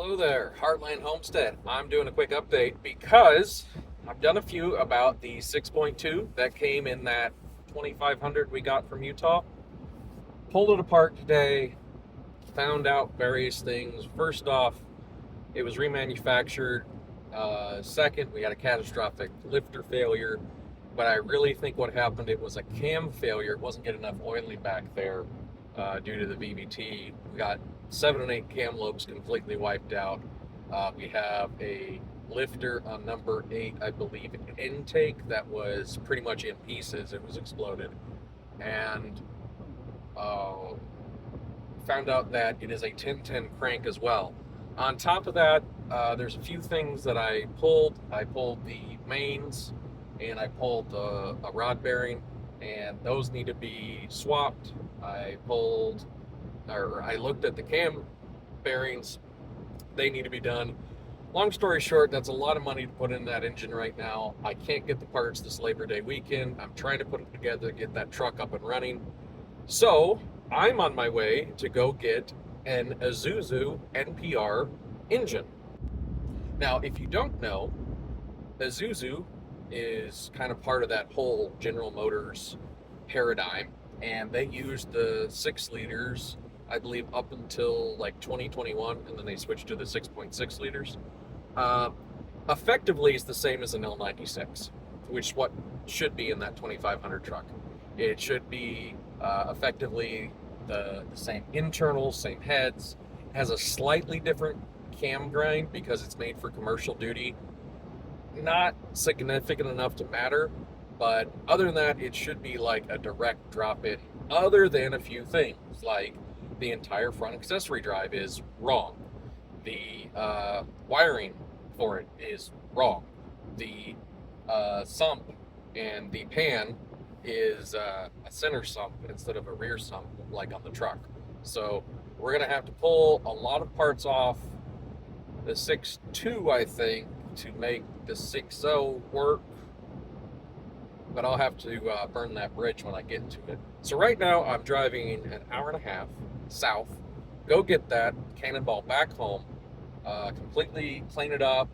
Hello there, Heartland Homestead. I'm doing a quick update because I've done a few about the 6.2 that came in that 2500 we got from Utah. Pulled it apart today, found out various things. First off, it was remanufactured. Second, we had a catastrophic lifter failure. But I really think what happened, it was a cam failure. It wasn't getting enough oiling back there due to the VVT. We got 7 and 8 cam lobes completely wiped out. We have a lifter on number 8, I believe, intake that was pretty much in pieces. It was exploded. And found out that it is a 1010 crank as well. On top of that, there's a few things that I pulled. I pulled the mains and I pulled a rod bearing, and those need to be swapped. I looked at the cam bearings. They need to be done. Long story short, that's a lot of money to put in that engine right now. I can't get the parts this Labor Day weekend. I'm trying to put it together to get that truck up and running. So I'm on my way to go get an Isuzu NPR engine. Now, if you don't know, Isuzu is kind of part of that whole General Motors paradigm, and they used the 6 liters, I believe, up until like 2021, and then they switched to the 6.6 liters. Effectively, it's the same as an L96, which is what should be in that 2500 truck. It should be effectively the same internals, same heads. It has a slightly different cam grind because it's made for commercial duty. Not significant enough to matter, but other than that, it should be like a direct drop in, other than a few things, like the entire front accessory drive is wrong. The wiring for it is wrong. The sump and the pan is a center sump instead of a rear sump like on the truck. So we're going to have to pull a lot of parts off the 6.2, I think, to make the 6.0 work, but I'll have to burn that bridge when I get to it. So right now I'm driving an hour and a half south, go get that Cannonball back home, completely clean it up,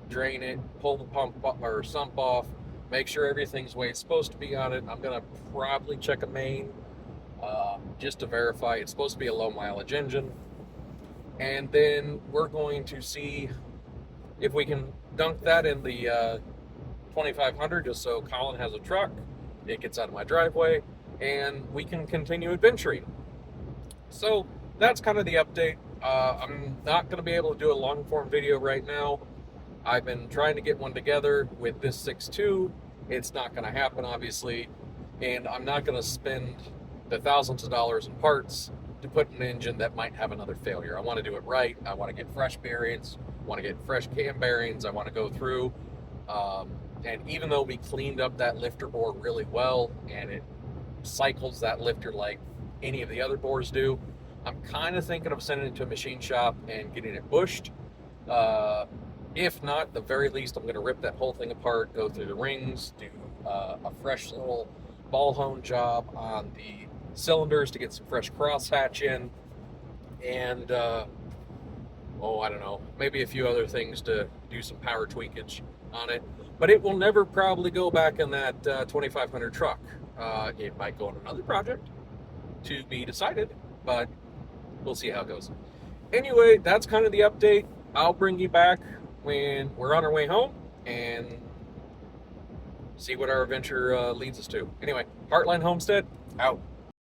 drain it, pull the pump or sump off, make sure everything's the way it's supposed to be on it. I'm gonna probably check a main just to verify it's supposed to be a low mileage engine, and then we're going to see if we can dunk that in the 2500 just so Colin has a truck, it gets out of my driveway, and we can continue adventuring. So that's kind of the update. I'm not going to be able to do a long form video right now. I've been trying to get one together with this 6.2. It's not going to happen, obviously, and I'm not going to spend the thousands of dollars in parts to put an engine that might have another failure. I want to do it right. I want to get fresh bearings, want to get fresh cam bearings. I want to go through, and even though we cleaned up that lifter bore really well and it cycles that lifter like any of the other bores do, I'm kind of thinking of sending it to a machine shop and getting it bushed. If not, the very least, I'm going to rip that whole thing apart, go through the rings, do a fresh little ball hone job on the cylinders to get some fresh crosshatch in, and I don't know, maybe a few other things to do some power tweakage on it. But it will never probably go back in that 2500 truck. It might go on another project to be decided, but we'll see how it goes. Anyway, that's kind of the update. I'll bring you back when we're on our way home and see what our adventure leads us to. Anyway, Heartland Homestead, out.